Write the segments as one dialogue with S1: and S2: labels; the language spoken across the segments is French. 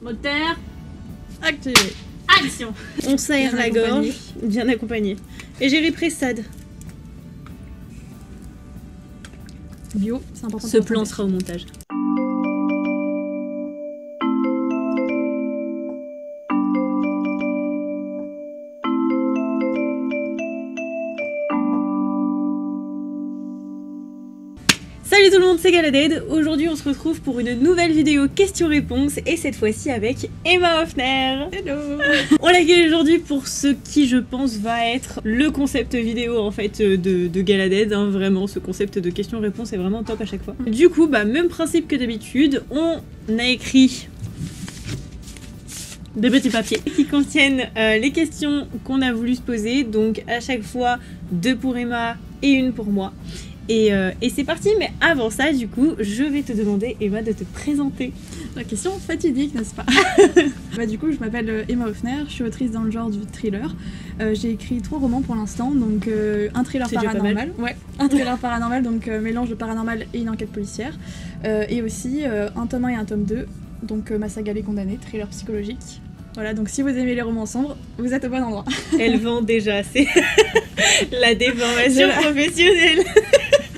S1: Moteur.
S2: Activé.
S1: Action.
S2: On s'aère la gorge, bien accompagné. Et j'ai Pressade.
S3: Bio, c'est important.
S2: Ce plan sera au montage. Salut tout le monde, c'est Galaded. Aujourd'hui on se retrouve pour une nouvelle vidéo questions-réponses et cette fois-ci avec Emma Hoffner.
S3: Hello.
S2: On l'accueille aujourd'hui pour ce qui je pense va être le concept vidéo en fait de Galaded, hein, vraiment ce concept de questions-réponses est vraiment top à chaque fois. Du coup même principe que d'habitude, on a écrit des petits papiers qui contiennent les questions qu'on a voulu se poser, donc à chaque fois 2 pour Emma et 1 pour moi. Et c'est parti, mais avant ça, du coup, je vais te demander, Emma, de te présenter.
S3: La question fatidique, n'est-ce pas? Du coup, je m'appelle Emma Hoffner, je suis autrice dans le genre du thriller. J'ai écrit 3 romans pour l'instant, donc un thriller paranormal. Ouais, un thriller paranormal, donc mélange de paranormal et une enquête policière. Et aussi un tome 1 et un tome 2, donc ma saga Les Condamnés, thriller psychologique. Voilà, donc si vous aimez les romans sombres, vous êtes au bon endroit.
S2: Elle vend déjà, c'est la déformation professionnelle.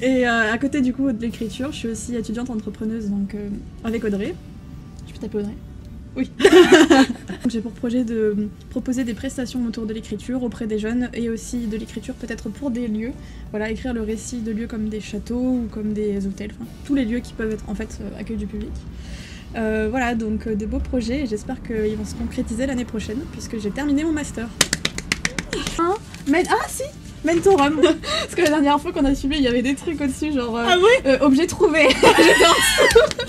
S3: Et à côté du coup de l'écriture, je suis aussi étudiante entrepreneuse donc avec Audrey. Je peux taper Audrey? Oui. J'ai pour projet de proposer des prestations autour de l'écriture auprès des jeunes et aussi de l'écriture peut-être pour des lieux. Voilà, écrire le récit de lieux comme des châteaux ou comme des hôtels, enfin tous les lieux qui peuvent être en fait accueil du public. Voilà, donc des beaux projets et j'espère qu'ils vont se concrétiser l'année prochaine puisque j'ai terminé mon master. Mentorum. Parce que la dernière fois qu'on a suivi, il y avait des trucs au-dessus, genre
S2: ah ouais
S3: objet trouvé. J'étais en dessous.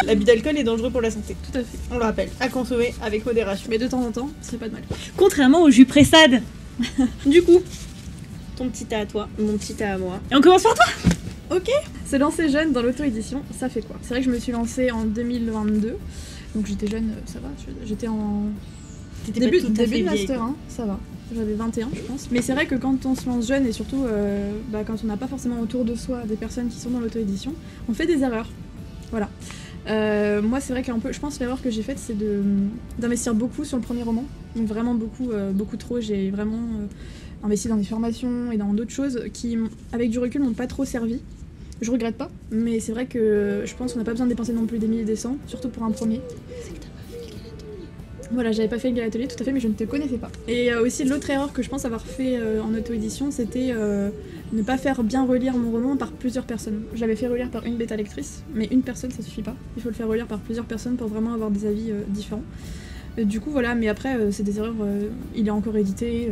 S2: L'abus d'alcool est dangereux pour la santé.
S3: Tout à fait.
S2: On le rappelle, à consommer avec modération.
S3: Mais de temps en temps, c'est pas de mal.
S2: Contrairement au jus Pressade. Du coup, ton petit tas à toi, mon petit tas à moi. Et on commence par toi.
S3: Ok. Se lancer jeune dans l'auto-édition, ça fait quoi? C'est vrai que je me suis lancée en 2022. Donc j'étais jeune, ça va. J'étais en début de master, hein, ça va. J'avais 21 je pense. Mais c'est vrai que quand on se lance jeune et surtout quand on n'a pas forcément autour de soi des personnes qui sont dans l'auto-édition, on fait des erreurs. Voilà. Moi c'est vrai qu'un peu, je pense que l'erreur que j'ai faite c'est d'investir beaucoup sur le premier roman. Donc vraiment beaucoup trop. J'ai vraiment investi dans des formations et dans d'autres choses qui, avec du recul, m'ont pas trop servi. Je regrette pas, mais c'est vrai que je pense qu'on n'a pas besoin de dépenser non plus des milliers et des cents, surtout pour un premier. Voilà, j'avais pas fait le Galatelier, tout à fait, mais je ne te connaissais pas. Et aussi, l'autre erreur que je pense avoir fait en auto-édition, c'était ne pas faire bien relire mon roman par plusieurs personnes. Je l'avais fait relire par une bêta lectrice, mais une personne, ça suffit pas. Il faut le faire relire par plusieurs personnes pour vraiment avoir des avis différents. Du coup, voilà, mais après, c'est des erreurs, il est encore édité,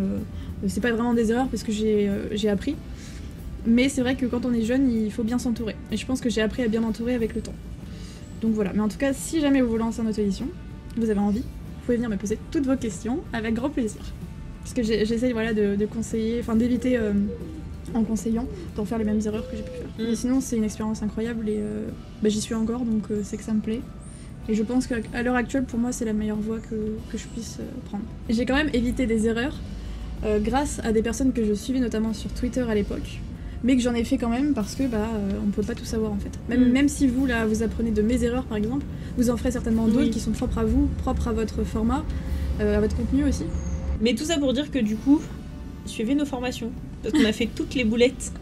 S3: c'est pas vraiment des erreurs parce que j'ai appris. Mais c'est vrai que quand on est jeune, il faut bien s'entourer. Et je pense que j'ai appris à bien m'entourer avec le temps. Donc voilà, mais en tout cas, si jamais vous vous lancez en auto-édition, vous avez envie, vous pouvez venir me poser toutes vos questions avec grand plaisir. Parce que j'essaye voilà, de conseiller, enfin d'éviter en conseillant d'en faire les mêmes erreurs que j'ai pu faire. Mais sinon c'est une expérience incroyable et j'y suis encore donc c'est que ça me plaît. Et je pense qu'à l'heure actuelle pour moi c'est la meilleure voie que je puisse prendre. J'ai quand même évité des erreurs grâce à des personnes que je suivais notamment sur Twitter à l'époque. Mais que j'en ai fait quand même parce que on peut pas tout savoir en fait. Même si vous là vous apprenez de mes erreurs par exemple, vous en ferez certainement d'autres qui sont propres à vous, propres à votre format, à votre contenu aussi.
S2: Mais tout ça pour dire que du coup, suivez nos formations. Parce qu'on a fait toutes les boulettes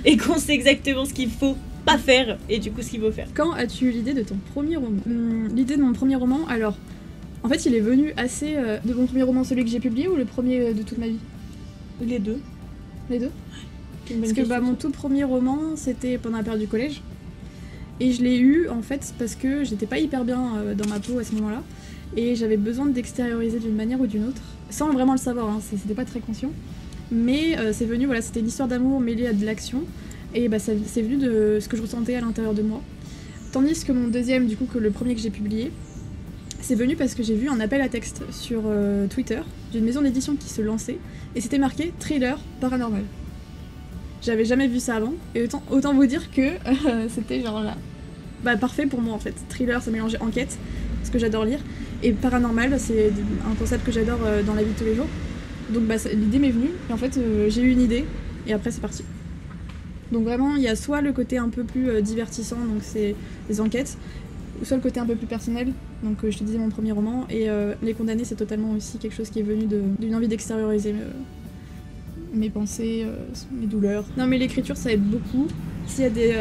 S2: et qu'on sait exactement ce qu'il faut pas faire et du coup ce qu'il faut faire.
S3: Quand as-tu eu l'idée de ton premier roman? L'idée de mon premier roman, alors en fait il est venu assez de mon premier roman, celui que j'ai publié ou le premier de toute ma vie?
S2: Les deux.
S3: Les deux? Parce que mon tout premier roman c'était pendant la période du collège et je l'ai eu en fait parce que j'étais pas hyper bien dans ma peau à ce moment là et j'avais besoin d'extérioriser d'une manière ou d'une autre sans vraiment le savoir, hein, c'était pas très conscient mais c'est venu, voilà, c'était une histoire d'amour mêlée à de l'action et c'est venu de ce que je ressentais à l'intérieur de moi, tandis que mon deuxième, du coup que le premier que j'ai publié, c'est venu parce que j'ai vu un appel à texte sur Twitter d'une maison d'édition qui se lançait et c'était marqué thriller paranormal. J'avais jamais vu ça avant, et autant vous dire que c'était genre là. Parfait pour moi en fait. Thriller, ça mélangeait enquête, ce que j'adore lire, et paranormal, c'est un concept que j'adore dans la vie de tous les jours. Donc l'idée m'est venue, et en fait j'ai eu une idée, et après c'est parti. Donc vraiment, il y a soit le côté un peu plus divertissant, donc c'est les enquêtes, soit le côté un peu plus personnel, donc je te disais mon premier roman, et Les Condamnés c'est totalement aussi quelque chose qui est venu d'une envie d'extérioriser mes pensées, mes douleurs. Non mais l'écriture ça aide beaucoup. S'il y a des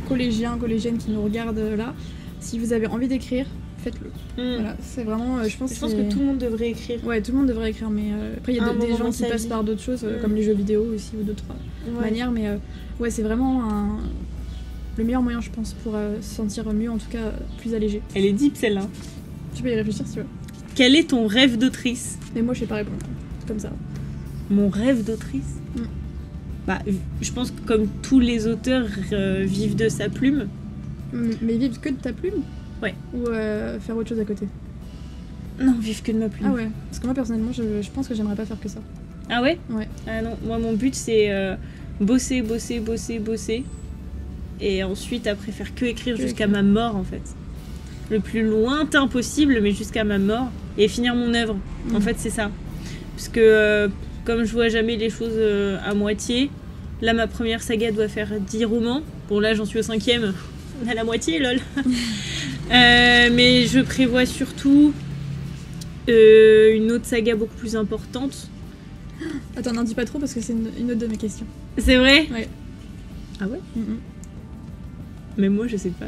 S3: collégiens, collégiennes qui nous regardent là, si vous avez envie d'écrire, faites-le. Voilà, c'est vraiment, je pense
S2: que tout le monde devrait écrire.
S3: Ouais, tout le monde devrait écrire, mais après il y a des gens qui passent par d'autres choses, comme les jeux vidéo aussi ou d'autres manières, mais ouais, c'est vraiment le meilleur moyen, je pense, pour se sentir mieux, en tout cas plus allégé.
S2: Elle est deep celle-là.
S3: Tu peux y réfléchir si tu veux.
S2: Quel est ton rêve d'autrice?
S3: Mais moi je sais pas répondre, comme ça.
S2: Mon rêve d'autrice? Bah, je pense que comme tous les auteurs vivent de sa plume.
S3: Mais vivre que de ta plume?
S2: Ouais.
S3: Ou faire autre chose à côté?
S2: Non, vivre que de ma plume.
S3: Ah ouais, parce que moi personnellement je pense que j'aimerais pas faire que ça.
S2: Ah ouais?
S3: Ouais.
S2: Ah non, moi mon but c'est bosser. Et ensuite après faire que écrire jusqu'à ma mort en fait. Le plus lointain possible mais jusqu'à ma mort. Et finir mon œuvre. En fait c'est ça. Parce que comme je vois jamais les choses à moitié, là ma première saga doit faire 10 romans. Bon là j'en suis au 5e. On a la moitié lol. Mais je prévois surtout une autre saga beaucoup plus importante.
S3: Attends, n'en dis pas trop parce que c'est une autre de mes questions.
S2: C'est vrai?
S3: Ouais.
S2: Ah ouais? Mais moi je sais pas.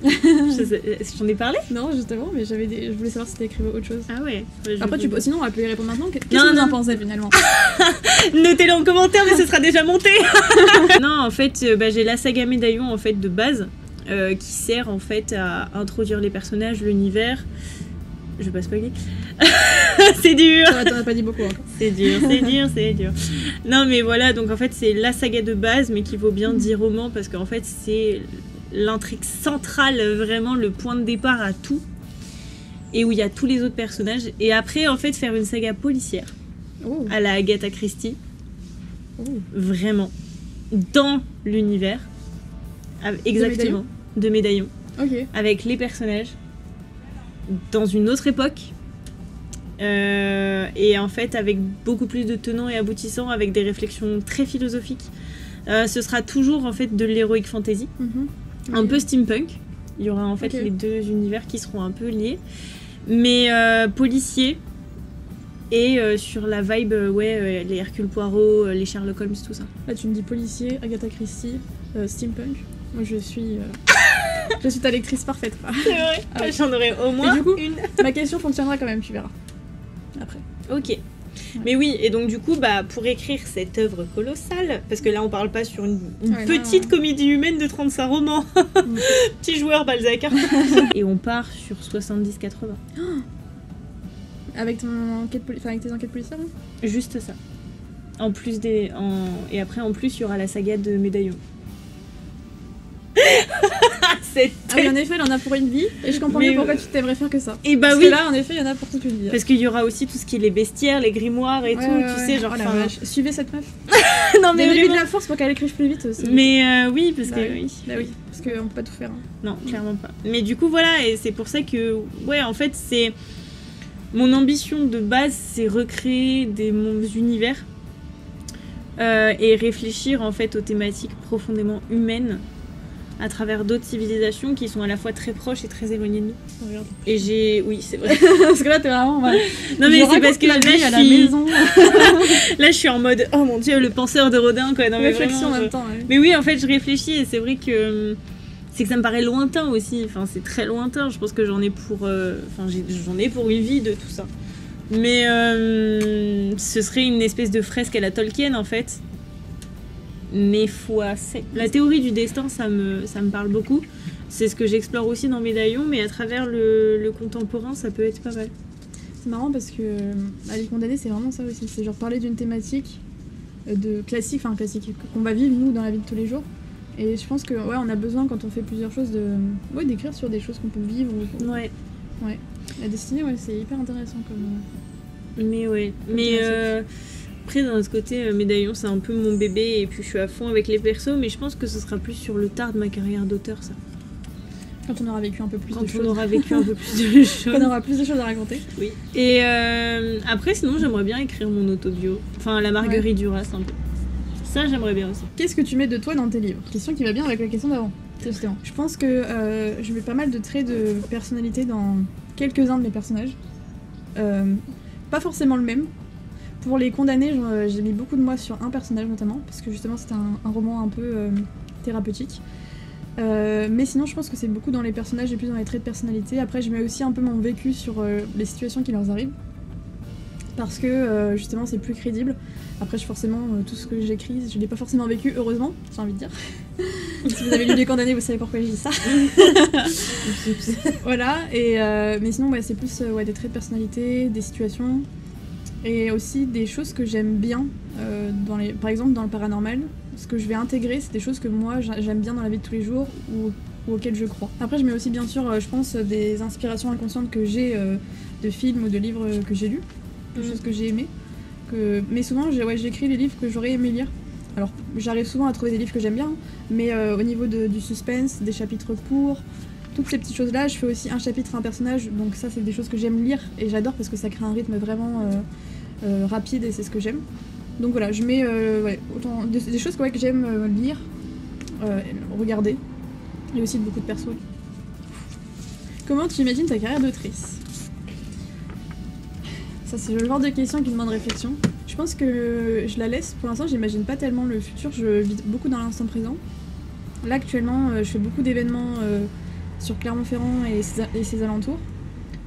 S2: Est-ce que j'en ai parlé?
S3: Non, justement, mais je voulais savoir si t'as écrit autre chose.
S2: Ah ouais.
S3: Après, sinon on va plus y répondre maintenant. Qu'est-ce que vous en pensez finalement?
S2: Notez-le en commentaire, mais ce sera déjà monté. Non, en fait, j'ai la saga Médaillon en fait de base qui sert en fait à introduire les personnages, l'univers. Je vais pas spoiler. C'est dur.
S3: Ça va, t'en as pas dit beaucoup encore.
S2: C'est dur. Non mais voilà, donc en fait c'est la saga de base, mais qui vaut bien 10 romans parce qu'en fait c'est l'intrigue centrale, vraiment le point de départ à tout. Et où il y a tous les autres personnages. Et après en fait faire une saga policière à la Agatha Christie. Vraiment. Dans l'univers. Exactement. De Médaillon.
S3: Ok.
S2: Avec les personnages. Dans une autre époque. Et en fait avec beaucoup plus de tenants et aboutissants, avec des réflexions très philosophiques. Ce sera toujours en fait de l'heroic fantasy, un peu steampunk. Il y aura en fait les deux univers qui seront un peu liés, mais policier et sur la vibe les Hercule Poirot, les Sherlock Holmes, tout ça.
S3: Là tu me dis policier, Agatha Christie, steampunk. Moi je suis ta lectrice parfaite.
S2: C'est vrai. Ah, j'en aurais au moins
S3: du coup,
S2: une.
S3: Ma question fonctionnera quand même, tu verras. Après.
S2: Ok. Ouais. Mais oui, et donc du coup, pour écrire cette œuvre colossale, parce que là on parle pas sur une petite comédie humaine de 35 romans, petit joueur Balzac, et on part sur 70-80.
S3: Avec tes enquêtes policières?
S2: Juste ça. En plus et après en plus il y aura la saga de Médaillon.
S3: Oui, en effet, il y en a pour une vie, et je comprends mieux pourquoi tu t'aimerais faire que ça.
S2: Et
S3: parce que là, en effet, il y en a pour toute une vie.
S2: Parce qu'il y aura aussi tout ce qui est les bestiaires, les grimoires et tout, tu sais, genre.
S3: Oh la vache. Suivez cette meuf.
S2: Non mais
S3: donnez-lui de la force pour qu'elle écrive plus vite aussi.
S2: Mais oui, parce que
S3: parce qu'on peut pas tout faire. Hein.
S2: Non, clairement pas. Mais du coup, voilà, et c'est pour ça que, en fait, c'est mon ambition de base, c'est recréer des univers et réfléchir en fait aux thématiques profondément humaines à travers d'autres civilisations qui sont à la fois très proches et très éloignées de nous.
S3: Regarde.
S2: Et oui, c'est vrai.
S3: Parce que là, t'es vraiment... Ouais.
S2: Non mais c'est parce que là,
S3: à la maison.
S2: Là, je suis en mode, oh mon dieu, le penseur de Rodin, quoi. Non, mais
S3: réflexion
S2: vraiment,
S3: en même temps. Ouais.
S2: Mais oui, en fait, je réfléchis et c'est vrai que... C'est que ça me paraît lointain aussi. Enfin, c'est très lointain. Je pense que j'en ai pour... j'en ai pour une vie de tout ça. Mais ce serait une espèce de fresque à la Tolkien, en fait. Mais x7. La théorie du destin, ça me parle beaucoup. C'est ce que j'explore aussi dans Médaillon, mais à travers le contemporain, ça peut être pas mal.
S3: C'est marrant parce que Les Condamnés, c'est vraiment ça aussi. C'est genre parler d'une thématique classique qu'on va vivre nous dans la vie de tous les jours. Et je pense que on a besoin quand on fait plusieurs choses d'écrire sur des choses qu'on peut vivre. Ouais. La destinée, c'est hyper intéressant comme.
S2: Mais après, d'un autre côté, Médaillon, c'est un peu mon bébé et puis je suis à fond avec les persos, mais je pense que ce sera plus sur le tard de ma carrière d'auteur, ça.
S3: Quand on aura vécu un peu plus de choses.
S2: Quand on aura vécu un peu plus de choses.
S3: Quand on aura plus de choses à raconter.
S2: Oui. Et après, sinon, j'aimerais bien écrire mon autobio. Enfin, la Marguerite Duras, un peu. Ça, j'aimerais bien aussi.
S3: Qu'est-ce que tu mets de toi dans tes livres? Question qui va bien avec la question d'avant. Justement. Je pense que je mets pas mal de traits de personnalité dans quelques-uns de mes personnages. Pas forcément le même. Pour les condamnés, j'ai mis beaucoup de moi sur un personnage notamment, parce que justement c'était un roman un peu thérapeutique. Mais sinon je pense que c'est beaucoup dans les personnages et plus dans les traits de personnalité. Après je mets aussi un peu mon vécu sur les situations qui leur arrivent. Parce que justement c'est plus crédible. Après forcément tout ce que j'écris, je l'ai pas forcément vécu, heureusement, j'ai envie de dire. Si vous avez lu Les Condamnés, vous savez pourquoi je dis ça. Voilà, mais sinon ouais, c'est plus des traits de personnalité, des situations, et aussi des choses que j'aime bien, par exemple dans le paranormal. Ce que je vais intégrer, c'est des choses que moi j'aime bien dans la vie de tous les jours ou auxquelles je crois. Après je mets aussi bien sûr, je pense, des inspirations inconscientes que j'ai de films ou de livres que j'ai lus, des choses que j'ai aimées. Mais souvent j'écris les livres que j'aurais aimé lire. Alors j'arrive souvent à trouver des livres que j'aime bien, mais au niveau du suspense, des chapitres courts, toutes ces petites choses là, je fais aussi un chapitre, un personnage, donc ça c'est des choses que j'aime lire et j'adore parce que ça crée un rythme vraiment rapide et c'est ce que j'aime. Donc voilà, je mets autant des choses que j'aime lire, regarder, et aussi beaucoup de persos. Comment tu imagines ta carrière d'autrice? Ça c'est le genre de question qui demande réflexion. Je pense que je la laisse, pour l'instant j'imagine pas tellement le futur, je vis beaucoup dans l'instant présent. Là actuellement je fais beaucoup d'événements sur Clermont-Ferrand et ses alentours.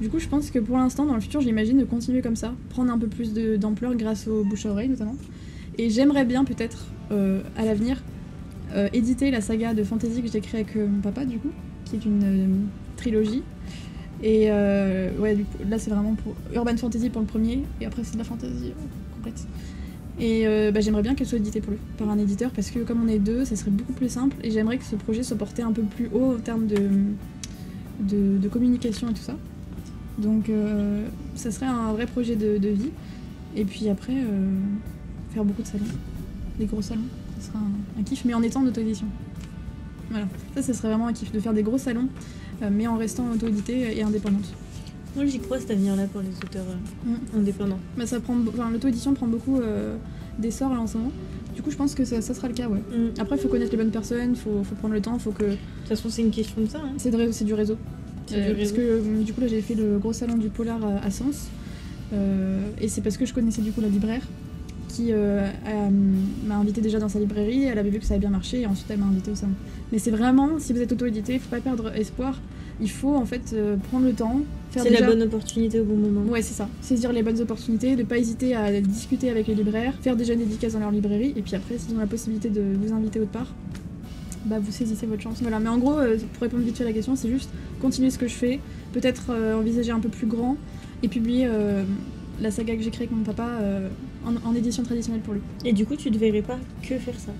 S3: Du coup je pense que pour l'instant dans le futur j'imagine de continuer comme ça, prendre un peu plus d'ampleur grâce aux bouche à oreille notamment. Et j'aimerais bien peut-être à l'avenir éditer la saga de fantasy que j'ai créée avec mon papa du coup, qui est une trilogie. Et du coup, là c'est vraiment pour Urban Fantasy pour le premier, et après c'est de la fantasy complète. Et j'aimerais bien qu'elle soit éditée par un éditeur, parce que comme on est deux, ça serait beaucoup plus simple, et j'aimerais que ce projet soit porté un peu plus haut en termes de communication et tout ça. Donc ça serait un vrai projet de vie. Et puis après, faire beaucoup de salons, des gros salons, ça serait un kiff, mais en étant en auto-édition. Voilà, ça serait vraiment un kiff, de faire des gros salons, mais en restant auto-éditée et indépendante.
S2: Moi j'y crois cet avenir-là pour les auteurs indépendants.
S3: Bah, l'auto-édition prend beaucoup d'essor là en ce moment. Du coup je pense que ça sera le cas, ouais. Après il faut connaître les bonnes personnes, faut prendre le temps, faut que... De
S2: toute façon c'est une question de ça. Hein.
S3: C'est du réseau. Parce que du coup là j'ai fait le gros salon du polar à Sens. Et c'est parce que je connaissais du coup la libraire qui m'a invité déjà dans sa librairie, elle avait vu que ça avait bien marché et ensuite elle m'a invité au salon. Mais c'est vraiment, si vous êtes auto-édité, il faut pas perdre espoir, il faut en fait prendre le temps, faire
S2: la bonne opportunité au bon moment.
S3: Ouais c'est ça, saisir les bonnes opportunités, ne pas hésiter à discuter avec les libraires, faire déjà une dédicace dans leur librairie, et puis après s'ils ont la possibilité de vous inviter autre part, bah vous saisissez votre chance. Voilà, mais en gros, pour répondre vite fait à la question, c'est juste continuer ce que je fais, peut-être envisager un peu plus grand, et publier la saga que j'ai créée avec mon papa en édition traditionnelle pour lui.
S2: Et du coup, tu ne verrais pas que faire ça?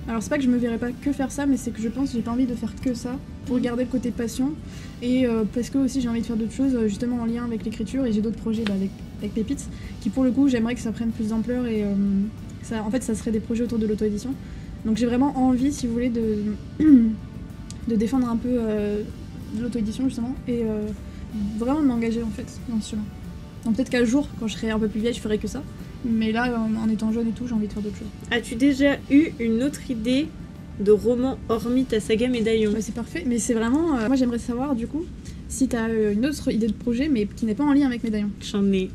S3: Alors c'est pas que je me verrais pas que faire ça, mais c'est que je pense que j'ai pas envie de faire que ça, pour garder le côté passion, et parce que aussi j'ai envie de faire d'autres choses, justement en lien avec l'écriture, et j'ai d'autres projets là, avec Pépites, qui pour le coup j'aimerais que ça prenne plus d'ampleur, et en fait ça serait des projets autour de l'auto-édition. Donc j'ai vraiment envie, si vous voulez, de défendre un peu l'auto-édition justement, et vraiment de m'engager en fait dans ce chemin. Donc peut-être qu'un jour, quand je serai un peu plus vieille, je ferai que ça. Mais là, en étant jeune et tout, j'ai envie de faire d'autres choses.
S2: As-tu déjà eu une autre idée de roman hormis ta saga Médaillon?
S3: C'est parfait, mais c'est vraiment... moi j'aimerais savoir du coup, si t'as une autre idée de projet, mais qui n'est pas en lien avec Médaillon.
S2: J'en ai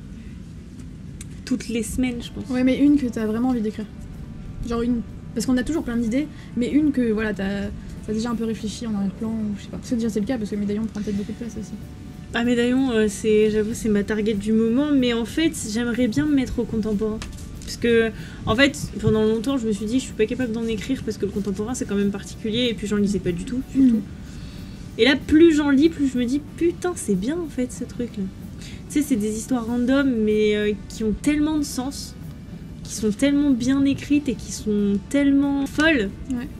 S2: toutes les semaines, je pense.
S3: Ouais, mais une que t'as vraiment envie d'écrire. Genre une... Parce qu'on a toujours plein d'idées, mais une que voilà, t'as déjà un peu réfléchi en arrière-plan, ou je sais pas. Parce que déjà c'est le cas, parce que Médaillon prend peut-être beaucoup de place aussi.
S2: Ah, Médaillon, j'avoue, c'est ma target du moment, mais en fait, j'aimerais bien me mettre au contemporain. Parce que, en fait, pendant longtemps, je me suis dit, je suis pas capable d'en écrire parce que le contemporain, c'est quand même particulier, et puis j'en lisais pas du tout, surtout. Et là, plus j'en lis, plus je me dis, putain, c'est bien, en fait, ce truc-là. Tu sais, c'est des histoires random, mais qui ont tellement de sens, qui sont tellement bien écrites et qui sont tellement folles,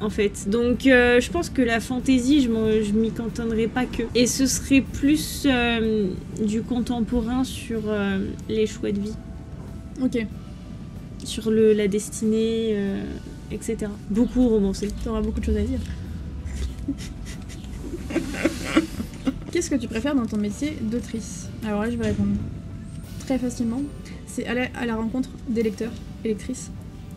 S2: en fait. Donc je pense que la fantasy, je m'y cantonnerai pas que. Et ce serait plus du contemporain sur les choix de vie.
S3: Ok.
S2: Sur la destinée, etc. Beaucoup romancé.
S3: T'auras beaucoup de choses à dire. Qu'est-ce que tu préfères dans ton métier d'autrice? Alors là, je vais répondre très facilement. C'est aller à la rencontre des lecteurs et lectrices,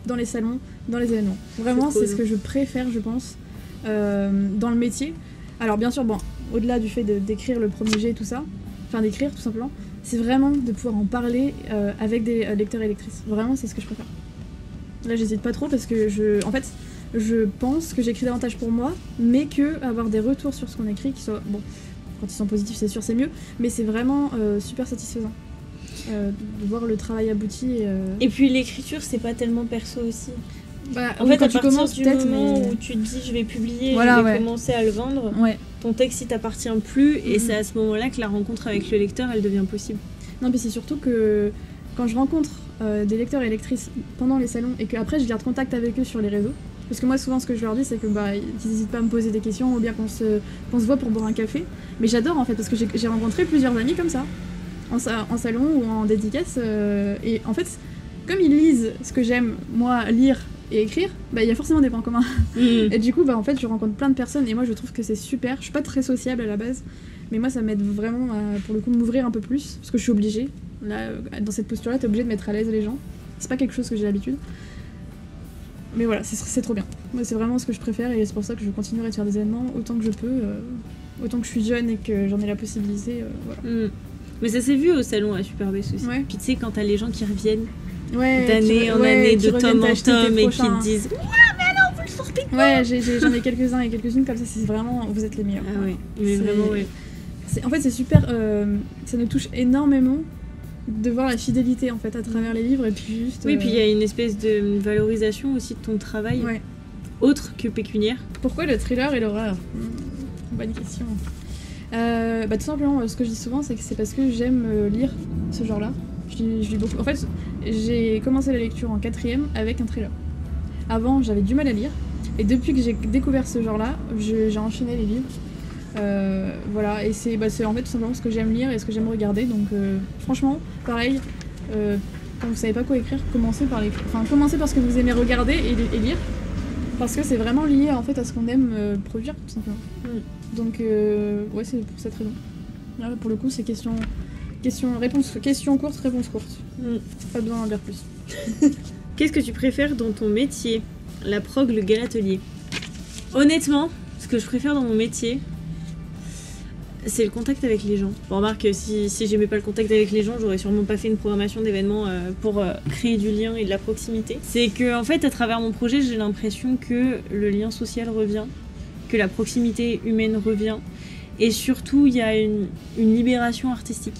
S3: dans les salons, dans les événements. Vraiment, c'est ce que je préfère, je pense. dans le métier. Alors bien sûr, bon, au-delà du fait d'écrire le premier jet et tout ça, enfin d'écrire tout simplement, c'est vraiment de pouvoir en parler avec des lecteurs et lectrices. Vraiment, c'est ce que je préfère. Là, j'hésite pas trop parce que en fait, je pense que j'écris davantage pour moi, mais que avoir des retours sur ce qu'on écrit, qui soient, bon, quand ils sont positifs, c'est sûr, c'est mieux, mais c'est vraiment super satisfaisant de voir le travail abouti.
S2: Et puis l'écriture, c'est pas tellement perso aussi.
S3: Bah,
S2: En
S3: oui,
S2: fait,
S3: quand
S2: à
S3: tu
S2: partir
S3: commences,
S2: du
S3: peut-être,
S2: moment
S3: mais...
S2: où tu te dis je vais publier,
S3: Voilà,
S2: je vais
S3: ouais.
S2: commencer à le vendre,
S3: Ouais.
S2: ton texte il t'appartient plus et c'est à ce moment-là que la rencontre avec le lecteur elle devient possible.
S3: Non, mais c'est surtout que quand je rencontre des lecteurs et lectrices pendant les salons et qu'après je garde contact avec eux sur les réseaux, parce que moi souvent ce que je leur dis c'est que bah ils n'hésitent pas à me poser des questions ou bien qu'on se voit pour boire un café, mais j'adore en fait parce que j'ai rencontré plusieurs amis comme ça en salon ou en dédicace et en fait comme ils lisent ce que j'aime moi lire et écrire, bah il y a forcément des points communs. Et du coup bah en fait je rencontre plein de personnes et moi je trouve que c'est super. Je suis pas très sociable à la base, mais moi ça m'aide vraiment à pour le coup m'ouvrir un peu plus parce que je suis obligée. Là dans cette posture là t'es obligée de mettre à l'aise les gens. C'est pas quelque chose que j'ai l'habitude. Mais voilà, c'est trop bien. Moi c'est vraiment ce que je préfère et c'est pour ça que je continuerai de faire des événements autant que je peux, autant que je suis jeune et que j'en ai la possibilité. Voilà.
S2: Mais ça s'est vu au salon à Superbest aussi.
S3: Ouais.
S2: Puis tu sais quand t'as les gens qui reviennent
S3: Ouais,
S2: d'année en année, de tome en tome et qui
S3: prochains.
S2: te disent
S3: Ouais, j'en ai quelques-uns et quelques-unes comme ça, c'est vraiment, vous êtes les meilleurs.
S2: ah ouais, mais vraiment ouais.
S3: En fait, c'est super, ça nous touche énormément de voir la fidélité en fait à travers les livres et puis juste.
S2: Oui, puis il y a une espèce de valorisation aussi de ton travail,
S3: Ouais.
S2: autre que pécuniaire.
S3: Pourquoi le thriller et l'horreur Bonne question. Bah, tout simplement, ce que je dis souvent, c'est que c'est parce que j'aime lire ce genre-là. Je lis beaucoup. En fait, j'ai commencé la lecture en 4ème avec un thriller. Avant, j'avais du mal à lire. Et depuis que j'ai découvert ce genre-là, j'ai enchaîné les livres. Voilà, et c'est en fait tout simplement ce que j'aime lire et ce que j'aime regarder. Donc, franchement, pareil, quand vous savez pas quoi écrire, commencez par ce que vous aimez regarder et lire. Parce que c'est vraiment lié en fait à ce qu'on aime produire, tout simplement. Donc, ouais, c'est pour cette raison. Là, pour le coup, c'est question courte, réponse courte. Pas besoin d'en dire plus.
S2: Qu'est-ce que tu préfères dans ton métier? La prog, le galatelier. Honnêtement, ce que je préfère dans mon métier, c'est le contact avec les gens. Bon, remarque, si j'aimais pas le contact avec les gens, j'aurais sûrement pas fait une programmation d'événements pour créer du lien et de la proximité. C'est que, en fait, à travers mon projet, j'ai l'impression que le lien social revient, que la proximité humaine revient, et surtout, il y a une libération artistique.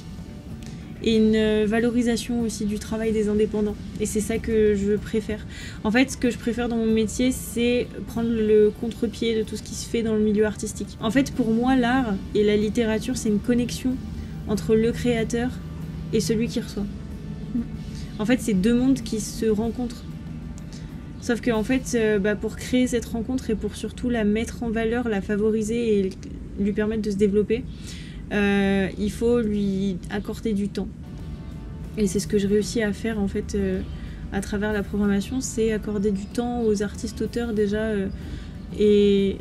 S2: Et une valorisation aussi du travail des indépendants. Et c'est ça que je préfère. En fait, ce que je préfère dans mon métier, c'est prendre le contre-pied de tout ce qui se fait dans le milieu artistique. En fait, pour moi, l'art et la littérature, c'est une connexion entre le créateur et celui qui reçoit. En fait, c'est deux mondes qui se rencontrent. Sauf que, en fait, pour créer cette rencontre et pour surtout la mettre en valeur, la favoriser et lui permettre de se développer, il faut lui accorder du temps. Et c'est ce que je réussis à faire en fait à travers la programmation, c'est accorder du temps aux artistes auteurs déjà et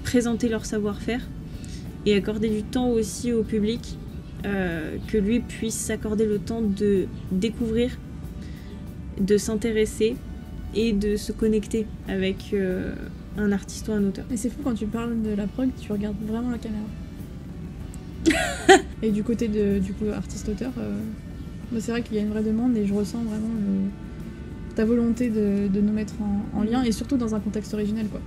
S2: présenter leur savoir-faire et accorder du temps aussi au public, que lui puisse s'accorder le temps de découvrir, de s'intéresser et de se connecter avec un artiste ou un auteur.
S3: Et c'est fou quand tu parles de la prog, tu regardes vraiment la caméra. Et du côté du coup artiste-auteur, c'est vrai qu'il y a une vraie demande et je ressens vraiment ta volonté de nous mettre en lien et surtout dans un contexte original quoi.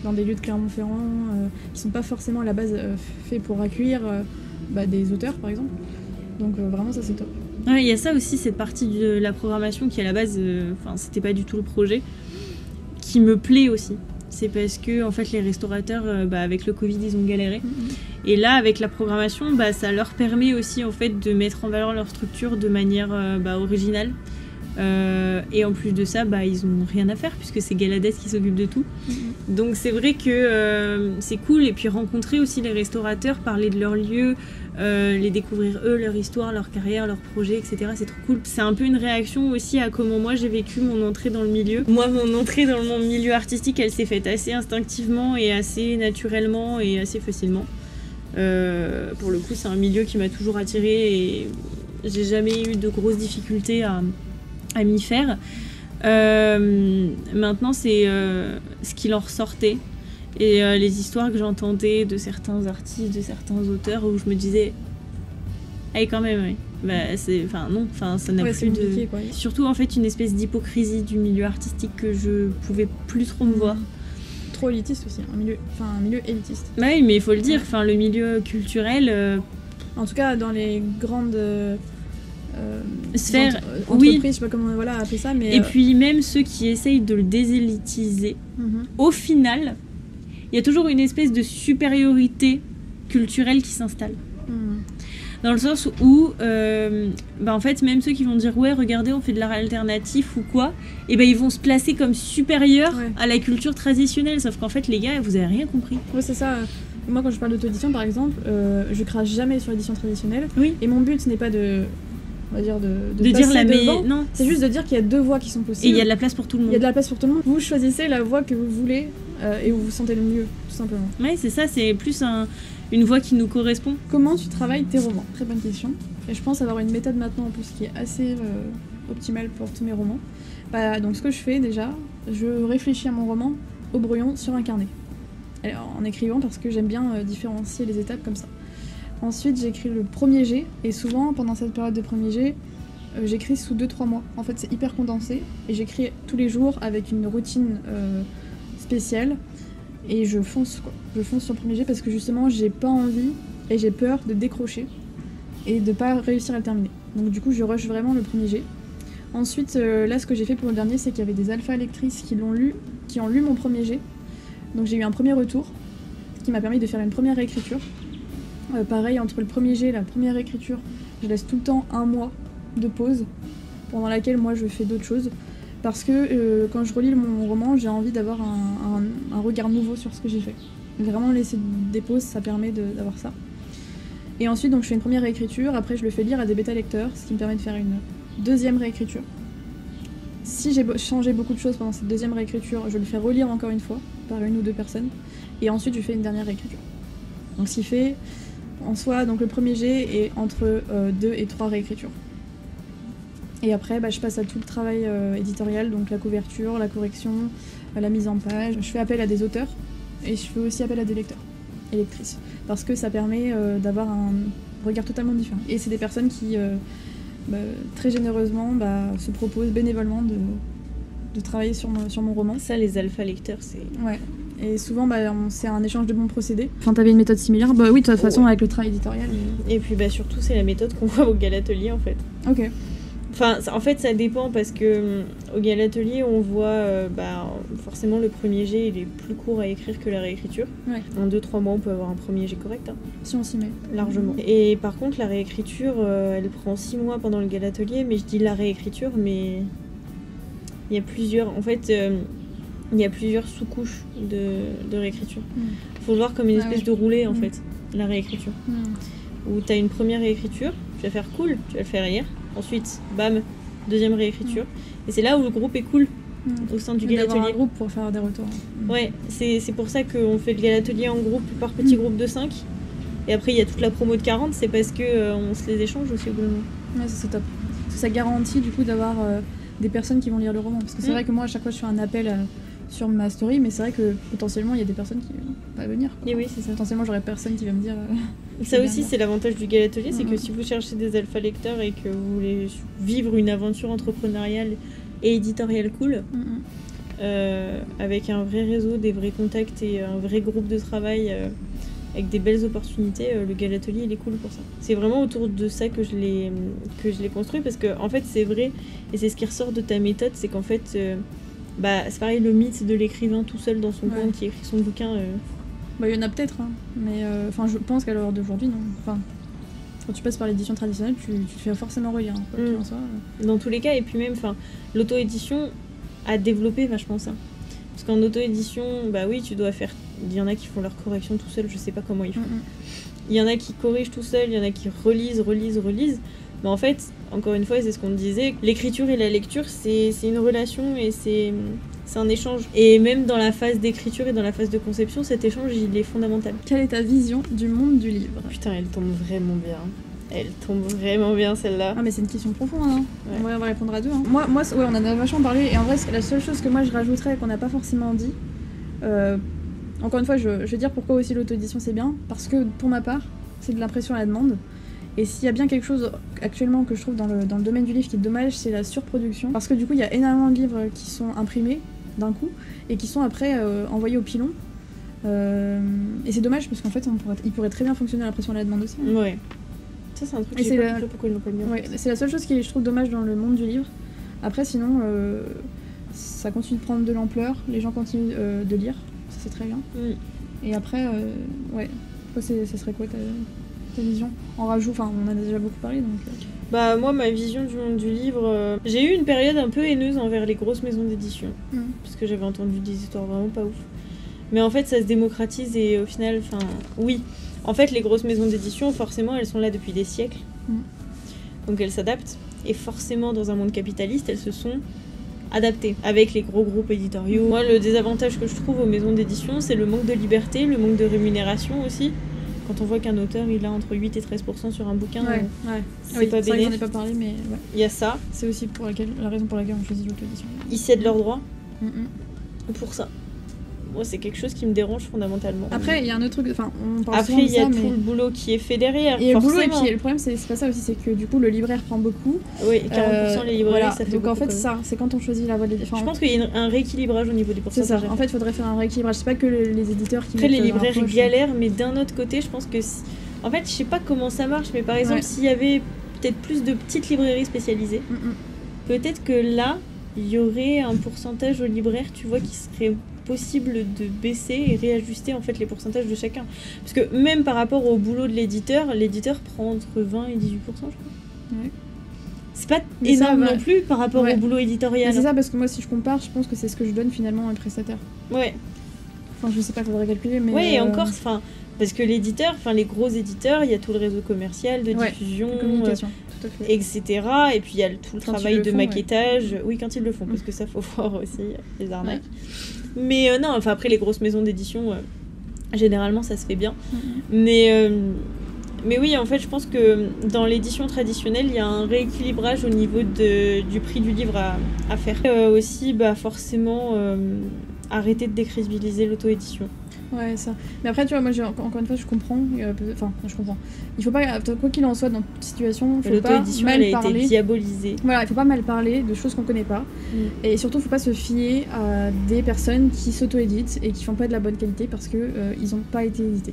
S3: Dans des lieux de Clermont-Ferrand qui sont pas forcément à la base faits pour accueillir des auteurs par exemple. Donc vraiment ça c'est top.
S2: Ouais, il y a ça aussi, cette partie de la programmation qui à la base, c'était pas du tout le projet, qui me plaît aussi. C'est parce que en fait les restaurateurs avec le Covid ils ont galéré et là avec la programmation ça leur permet aussi en fait de mettre en valeur leur structure de manière originale et en plus de ça ils ont rien à faire puisque c'est Galadès qui s'occupe de tout. Donc c'est vrai que c'est cool et puis rencontrer aussi les restaurateurs, parler de leur lieu, les découvrir eux, leur histoire, leur carrière, leurs projets, etc. C'est trop cool. C'est un peu une réaction aussi à comment moi j'ai vécu mon entrée dans le milieu. Moi mon entrée dans mon milieu artistique elle s'est faite assez instinctivement et assez naturellement et assez facilement. Pour le coup c'est un milieu qui m'a toujours attirée et j'ai jamais eu de grosses difficultés à m'y faire. Maintenant c'est ce qu'il en ressortait Et les histoires que j'entendais de certains artistes, de certains auteurs, où je me disais, ah, quand même, oui. Bah, ça n'a plus de...
S3: Quoi.
S2: Surtout, en fait, une espèce d'hypocrisie du milieu artistique que je pouvais plus trop me voir.
S3: Trop élitiste aussi, un milieu élitiste.
S2: Bah oui, mais il faut le dire, le milieu culturel...
S3: En tout cas, dans les grandes...
S2: sphères,
S3: entreprises, je sais pas comment on appeler ça, mais...
S2: Et puis même ceux qui essayent de le désélitiser, au final, il y a toujours une espèce de supériorité culturelle qui s'installe. Dans le sens où, en fait, même ceux qui vont dire « Ouais, regardez, on fait de l'art alternatif ou quoi », et ils vont se placer comme supérieurs à la culture traditionnelle. Sauf qu'en fait, les gars, vous avez rien compris.
S3: Ouais, c'est ça. Moi, quand je parle d'auto-édition, par exemple, je crache jamais sur l'édition traditionnelle.
S2: Oui.
S3: Et mon but, ce n'est pas de... On va dire de
S2: dire la
S3: devant.
S2: Non.
S3: C'est juste de dire qu'il y a deux voies qui sont possibles.
S2: Et il y a de la place pour tout le monde.
S3: Il y a de la place pour tout le monde. Vous choisissez la voie que vous voulez et où vous vous sentez le mieux, tout simplement.
S2: Ouais, c'est ça, c'est plus une voie qui nous correspond.
S3: Comment tu travailles tes romans? Très bonne question. Et je pense avoir une méthode maintenant en plus qui est assez optimale pour tous mes romans. Donc ce que je fais déjà, je réfléchis à mon roman au brouillon sur un carnet. Alors, en écrivant parce que j'aime bien différencier les étapes comme ça. Ensuite, j'écris le premier jet, et souvent, pendant cette période de premier jet, j'écris sous 2-3 mois. En fait, c'est hyper condensé, et j'écris tous les jours avec une routine spéciale, et je fonce, quoi. Je fonce sur le premier jet parce que justement, j'ai pas envie, et j'ai peur de décrocher, et de pas réussir à le terminer. Donc du coup, je rush vraiment le premier jet. Ensuite, là, ce que j'ai fait pour le dernier, c'est qu'il y avait des alpha lectrices qui ont lu mon premier jet. Donc j'ai eu un premier retour, ce qui m'a permis de faire une première réécriture. Pareil, entre le premier jet et la première écriture, je laisse tout le temps un mois de pause, pendant laquelle moi je fais d'autres choses. Parce que quand je relis mon roman, j'ai envie d'avoir un regard nouveau sur ce que j'ai fait. Vraiment laisser des pauses, ça permet d'avoir ça. Et ensuite, donc, je fais une première réécriture, après je le fais lire à des bêta-lecteurs, ce qui me permet de faire une deuxième réécriture. Si j'ai changé beaucoup de choses pendant cette deuxième réécriture, je le fais relire encore une fois, par une ou deux personnes, et ensuite je fais une dernière réécriture. Donc ce qui fait, en soi, donc le premier jet est entre 2 et 3 réécritures. Et après, je passe à tout le travail éditorial, donc la couverture, la correction, la mise en page. Je fais appel à des auteurs, et je fais aussi appel à des lecteurs et lectrices, parce que ça permet d'avoir un regard totalement différent. Et c'est des personnes qui... très généreusement se propose bénévolement de travailler sur mon roman.
S2: Ça, les alpha lecteurs, c'est...
S3: Ouais. Et souvent, c'est un échange de bons procédés. Enfin, t'avais une méthode similaire? Oui, de toute façon, avec le travail éditorial.
S2: Et puis, surtout, c'est la méthode qu'on voit au Galatelier, en fait.
S3: Ok.
S2: Enfin, en fait, ça dépend, parce que au Galatelier, on voit forcément le premier jet, il est plus court à écrire que la réécriture.
S3: Ouais.
S2: En 2-3 mois, on peut avoir un premier jet correct.
S3: Si on s'y met.
S2: Largement. Et par contre, la réécriture, elle prend 6 mois pendant le Galatelier, mais je dis la réécriture, mais il y a plusieurs... En fait, il y a plusieurs sous-couches de réécriture. Faut le voir comme une espèce de roulé, en fait, la réécriture. Où t'as une première réécriture, tu vas faire cool, tu vas le faire lire. Ensuite, bam, deuxième réécriture. Et c'est là où le groupe est cool, au sein du Galatelier.
S3: D'avoir un groupe pour faire des retours.
S2: Ouais, c'est pour ça qu'on fait le Galatelier en groupe, par petits groupes de 5. Et après, il y a toute la promo de 40, c'est parce que on se les échange aussi au bout d'un moment.
S3: Ouais, ça c'est top. Parce que ça garantit du coup d'avoir des personnes qui vont lire le roman. Parce que c'est vrai que moi, à chaque fois, je fais un appel sur ma story, mais c'est vrai que potentiellement, il y a des personnes qui vont pas venir.
S2: Et oui, c'est ça.
S3: Potentiellement, j'aurais personne qui va me dire...
S2: ça aussi, c'est l'avantage du Galatelier, c'est que si vous cherchez des alpha lecteurs et que vous voulez vivre une aventure entrepreneuriale et éditoriale cool, avec un vrai réseau, des vrais contacts et un vrai groupe de travail avec des belles opportunités, le Galatelier, il est cool pour ça. C'est vraiment autour de ça que je l'ai construit, parce que en fait, c'est vrai, et c'est ce qui ressort de ta méthode, c'est qu'en fait, c'est pareil, le mythe de l'écrivain tout seul dans son coin qui écrit son bouquin...
S3: il y en a peut-être, mais je pense qu'à l'heure d'aujourd'hui, non. Enfin, quand tu passes par l'édition traditionnelle, tu te fais forcément relire.
S2: Dans tous les cas, et puis même, l'auto-édition a développé vachement ça. Parce qu'en auto-édition, oui, tu dois faire... Il y en a qui font leur correction tout seul, je sais pas comment ils font. Il y en a qui corrigent tout seul, il y en a qui relisent. Mais en fait, encore une fois, c'est ce qu'on disait, l'écriture et la lecture, c'est une relation et c'est un échange. Et même dans la phase d'écriture et dans la phase de conception, cet échange, il est fondamental.
S3: Quelle est ta vision du monde du livre?
S2: Putain, elle tombe vraiment bien. Elle tombe vraiment bien, celle-là.
S3: Ah, mais c'est une question profonde, hein. Ouais. On va répondre à deux. Moi, on en a vachement parlé, et en vrai, la seule chose que moi je rajouterais, qu'on n'a pas forcément dit, Encore une fois, je vais dire pourquoi aussi l'auto-édition c'est bien, parce que pour ma part, c'est de l'impression à la demande. Et s'il y a bien quelque chose actuellement que je trouve dans le domaine du livre qui est dommage, c'est la surproduction. Parce que du coup, il y a énormément de livres qui sont imprimés d'un coup et qui sont après envoyés au pilon. Et c'est dommage parce qu'en fait, il pourrait très bien fonctionner à l'impression à la demande aussi.
S2: Ouais. Ça, c'est un truc que j'ai pas compris pourquoi ils l'ont pas mis.
S3: Ouais, c'est la seule chose qui est, je trouve, dommage dans le monde du livre. Après, sinon, ça continue de prendre de l'ampleur, les gens continuent de lire, ça c'est très bien. Et après, ouais, ça serait quoi ta vision? En rajout, enfin, on en a déjà beaucoup parlé donc.
S2: Bah, moi, ma vision du monde du livre, j'ai eu une période un peu haineuse envers les grosses maisons d'édition. Parce que j'avais entendu des histoires vraiment pas ouf. Mais en fait, ça se démocratise et au final, enfin, oui. En fait, les grosses maisons d'édition, forcément, elles sont là depuis des siècles. Donc elles s'adaptent. Et forcément, dans un monde capitaliste, elles se sont adaptées avec les gros groupes éditoriaux. Moi, le désavantage que je trouve aux maisons d'édition, c'est le manque de liberté, le manque de rémunération aussi. Quand on voit qu'un auteur, il a entre 8 et 13% sur un bouquin, c'est pas bénéfique.
S3: J'en ai pas parlé, mais ouais.
S2: Il y a ça.
S3: C'est aussi la raison pour laquelle on choisit l'auto-édition.
S2: Ils cèdent leurs droits pour ça. Moi, c'est quelque chose qui me dérange fondamentalement.
S3: Après, il y a un autre truc. Enfin, on parle
S2: après, il y a
S3: tout
S2: le boulot qui est fait derrière.
S3: Et forcément. Le boulot, et puis le problème, c'est pas ça aussi, c'est que du coup, le libraire prend beaucoup.
S2: Oui, 40% les librairies,
S3: voilà.
S2: ça fait
S3: donc
S2: beaucoup.
S3: En fait, c'est quand on choisit la voie de l'édition.
S2: Je pense qu'il y a un rééquilibrage au niveau des pourcentages.
S3: C'est ça. En fait, il faudrait faire un rééquilibrage. C'est pas que les éditeurs qui.
S2: Après, les libraires galèrent, mais d'un autre côté, je pense que. En fait, je sais pas comment ça marche, mais par exemple, s'il y avait peut-être plus de petites librairies spécialisées, peut-être que là, il y aurait un pourcentage aux libraires, tu vois, qui serait possible de baisser et réajuster en fait les pourcentages de chacun. Parce que même par rapport au boulot de l'éditeur prend entre 20 et 18%, je crois. C'est pas énorme non plus par rapport au boulot éditorial.
S3: C'est ça, parce que moi, si je compare, je pense que c'est ce que je donne finalement à un prestataire.
S2: Ouais.
S3: Enfin, je sais pas, faudrait calculer, mais...
S2: Ouais, et encore, enfin... Parce que l'éditeur, enfin les gros éditeurs, il y a tout le réseau commercial, de diffusion,
S3: de communication, tout à fait.
S2: etc. Et puis il y a tout le travail de maquettage. Oui, quand ils le font, parce que ça faut voir aussi les arnaques. Mais non, enfin après les grosses maisons d'édition, généralement ça se fait bien. Mais oui, en fait, je pense que dans l'édition traditionnelle, il y a un rééquilibrage au niveau du prix du livre à faire. Aussi, bah forcément, arrêter de décrédibiliser l'auto-édition.
S3: Ouais, ça. Mais après, tu vois, moi, encore une fois, je comprends. Enfin, je comprends. Il faut pas, quoi qu'il en soit, dans toute situation, il faut pas mal parler.
S2: Elle a été diabolisée.
S3: Voilà, il faut pas mal parler de choses qu'on connaît pas. Et surtout, il faut pas se fier à des personnes qui s'auto-éditent et qui font pas de la bonne qualité parce que ils ont pas été édités.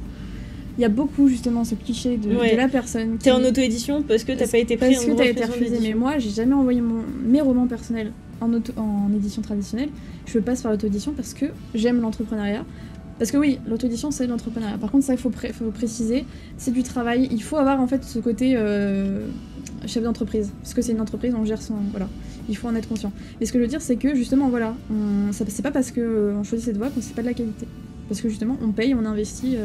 S3: Il y a beaucoup, justement, ce cliché de la personne qui...
S2: T'es en auto-édition parce que t'as pas été pris en
S3: parce que t'as été refusé. Mais moi, j'ai jamais envoyé mes romans personnels en édition traditionnelle. Je veux pas se faire l'auto-édition parce que j'aime l'entrepreneuriat. Parce que oui, l'auto-édition, c'est de l'entrepreneuriat. Par contre, ça, il faut préciser, c'est du travail. Il faut avoir, en fait, ce côté chef d'entreprise. Parce que c'est une entreprise, on gère son... Voilà, il faut en être conscient. Mais ce que je veux dire, c'est que, justement, voilà, c'est pas parce qu'on choisit cette voie qu'on sait pas de la qualité. Parce que, justement, on paye, on investit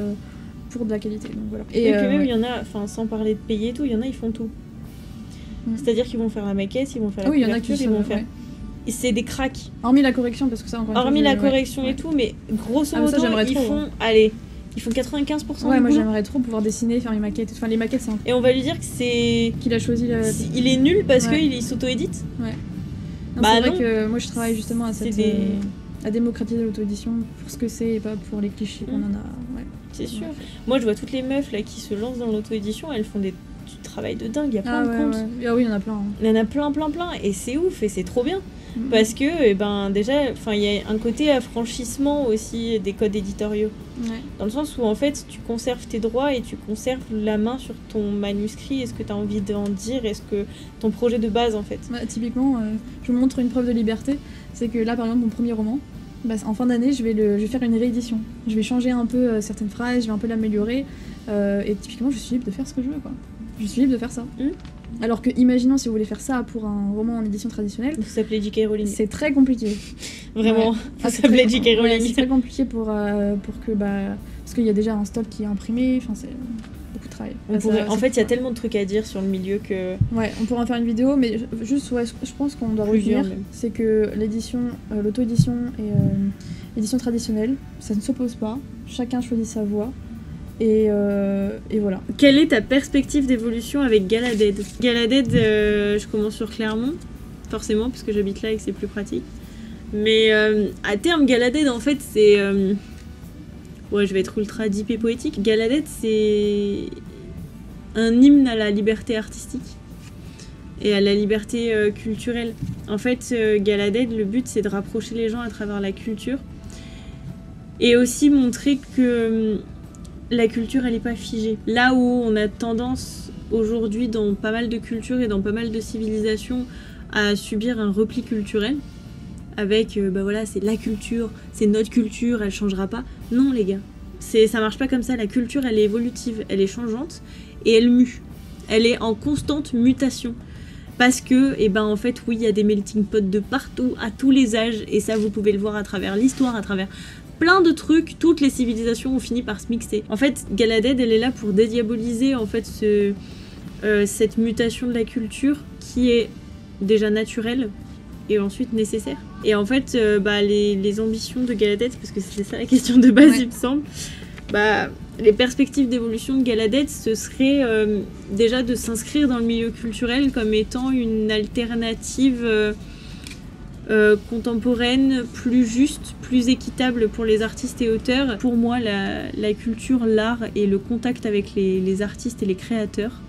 S3: pour de la qualité. Donc, voilà.
S2: Et puis même, il y en a, enfin, sans parler de payer et tout, il y en a, ils font tout. C'est-à-dire qu'ils vont faire la maquette, ils vont faire la couverture, ils vont faire... C'est des cracks.
S3: Hormis la correction, parce que ça encore.
S2: Hormis la correction et tout, mais grosso modo, ils font. Allez, ils font 95%.
S3: Ouais, moi j'aimerais trop pouvoir dessiner, faire les maquettes. Enfin, les maquettes, c'est un...
S2: Et on va lui dire que c'est.
S3: Qu'il a choisi.
S2: Il est nul parce qu'il s'auto-édite.
S3: Ouais. Non, c'est vrai que moi je travaille justement à démocratiser l'auto-édition pour ce que c'est et pas pour les clichés qu'on en a. Ouais.
S2: C'est sûr. Moi je vois toutes les meufs là qui se lancent dans l'auto-édition, elles font du travail de dingue. Il y a plein de comptes.
S3: Ah oui, il y en a plein.
S2: Il y en a plein. Et c'est ouf et c'est trop bien. Parce que déjà, il y a un côté affranchissement aussi des codes éditoriaux. Dans le sens où en fait tu conserves tes droits et tu conserves la main sur ton manuscrit. Est-ce que tu as envie d'en dire? Est-ce que ton projet de base en fait?
S3: Typiquement, je vous montre une preuve de liberté. C'est que là par exemple mon premier roman, en fin d'année je vais faire une réédition. Je vais changer un peu certaines phrases, je vais un peu l'améliorer. Et typiquement je suis libre de faire ce que je veux, quoi. Je suis libre de faire ça. Alors que, imaginons si vous voulez faire ça pour un roman en édition traditionnelle.
S2: Ça s'appelait J.K. Rowling.
S3: C'est très compliqué.
S2: Vraiment. Ça s'appelait J.K. Rowling.
S3: C'est très compliqué pour que. Parce qu'il y a déjà un stock qui est imprimé. Enfin, c'est beaucoup de travail.
S2: En fait, il y a tellement de trucs à dire sur le milieu que.
S3: Ouais, on pourrait en faire une vidéo, mais juste, je pense qu'on doit retenir. C'est que l'auto-édition et l'édition traditionnelle, ça ne s'oppose pas. Chacun choisit sa voie. Et voilà.
S2: Quelle est ta perspective d'évolution avec Galaded? Galaded, je commence sur Clermont, forcément, parce que j'habite là et que c'est plus pratique. Mais à terme, Galaded, en fait, c'est... Ouais, je vais être ultra deep et poétique. Galadead, c'est un hymne à la liberté artistique et à la liberté culturelle. En fait, Galadead, le but, c'est de rapprocher les gens à travers la culture et aussi montrer que la culture, elle n'est pas figée. Là où on a tendance aujourd'hui dans pas mal de cultures et dans pas mal de civilisations à subir un repli culturel avec bah voilà, c'est la culture, c'est notre culture, elle changera pas. Non les gars, ça marche pas comme ça. La culture, elle est évolutive, elle est changeante et elle mue. Elle est en constante mutation. Parce que, et ben en fait, oui, il y a des melting pots de partout, à tous les âges, et ça vous pouvez le voir à travers l'histoire, à travers plein de trucs. Toutes les civilisations ont fini par se mixer. En fait, Galadead, elle est là pour dédiaboliser en fait cette mutation de la culture qui est déjà naturelle et ensuite nécessaire. Et en fait, bah, les ambitions de Galadead, parce que c'était ça la question de base, il me semble, bah, les perspectives d'évolution de Galadead, ce serait déjà de s'inscrire dans le milieu culturel comme étant une alternative contemporaine, plus juste, plus équitable pour les artistes et auteurs. Pour moi, la culture, l'art et le contact avec les artistes et les créateurs,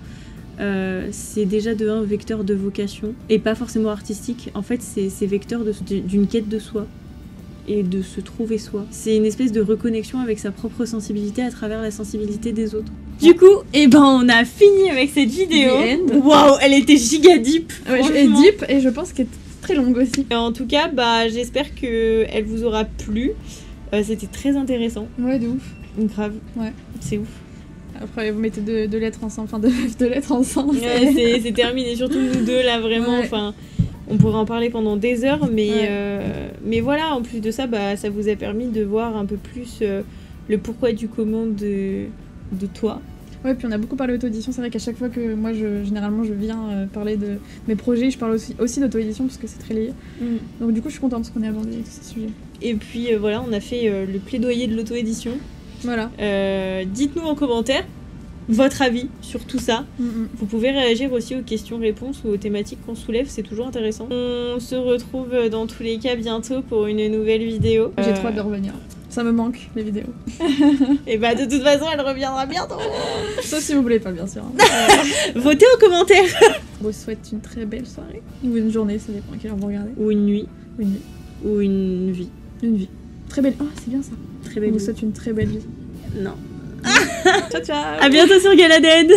S2: c'est déjà de un vecteur de vocation et pas forcément artistique. En fait, c'est vecteur d'une quête de soi et de se trouver soi. C'est une espèce de reconnexion avec sa propre sensibilité à travers la sensibilité des autres. Du coup, eh ben on a fini avec cette vidéo. Waouh, elle était giga deep.
S3: Ouais, elle est deep et je pense qu'elle est très longue aussi.
S2: En tout cas, bah j'espère que elle vous aura plu. C'était très intéressant.
S3: Ouais, de ouf.
S2: Grave.
S3: Ouais.
S2: C'est ouf.
S3: Après, vous mettez deux lettres ensemble, enfin deux lettres ensemble.
S2: Ouais, c'est terminé, surtout nous deux là, vraiment.
S3: Ouais.
S2: Enfin, on pourrait en parler pendant des heures, mais voilà, en plus de ça, bah, ça vous a permis de voir un peu plus le pourquoi du comment de toi.
S3: Ouais, puis on a beaucoup parlé d'auto-édition. C'est vrai qu'à chaque fois que moi, généralement, je viens parler de mes projets, je parle aussi d'auto-édition parce que c'est très lié. Donc du coup, je suis contente qu'on ait abordé tous ces sujets.
S2: Et puis voilà, on a fait le plaidoyer de l'auto-édition.
S3: Voilà.
S2: Dites-nous en commentaire votre avis sur tout ça. Vous pouvez réagir aussi aux questions-réponses ou aux thématiques qu'on soulève, c'est toujours intéressant. On se retrouve dans tous les cas bientôt pour une nouvelle vidéo.
S3: J'ai trop hâte de revenir. Ça me manque, les vidéos.
S2: Et bah de toute façon, elle reviendra bientôt.
S3: Sauf si vous voulez pas, bien sûr.
S2: Votez en commentaire.
S3: On vous souhaite une très belle soirée. Ou une journée, ça dépend à quelle heure vous regardez.
S2: Ou une nuit.
S3: Ou une nuit.
S2: Ou une vie.
S3: Une vie. Très belle. Oh, c'est bien ça.
S2: Très belle
S3: On vous
S2: vie.
S3: souhaite une très belle vie.
S2: Non.
S3: Ciao, ciao.
S2: À bientôt sur Galadead.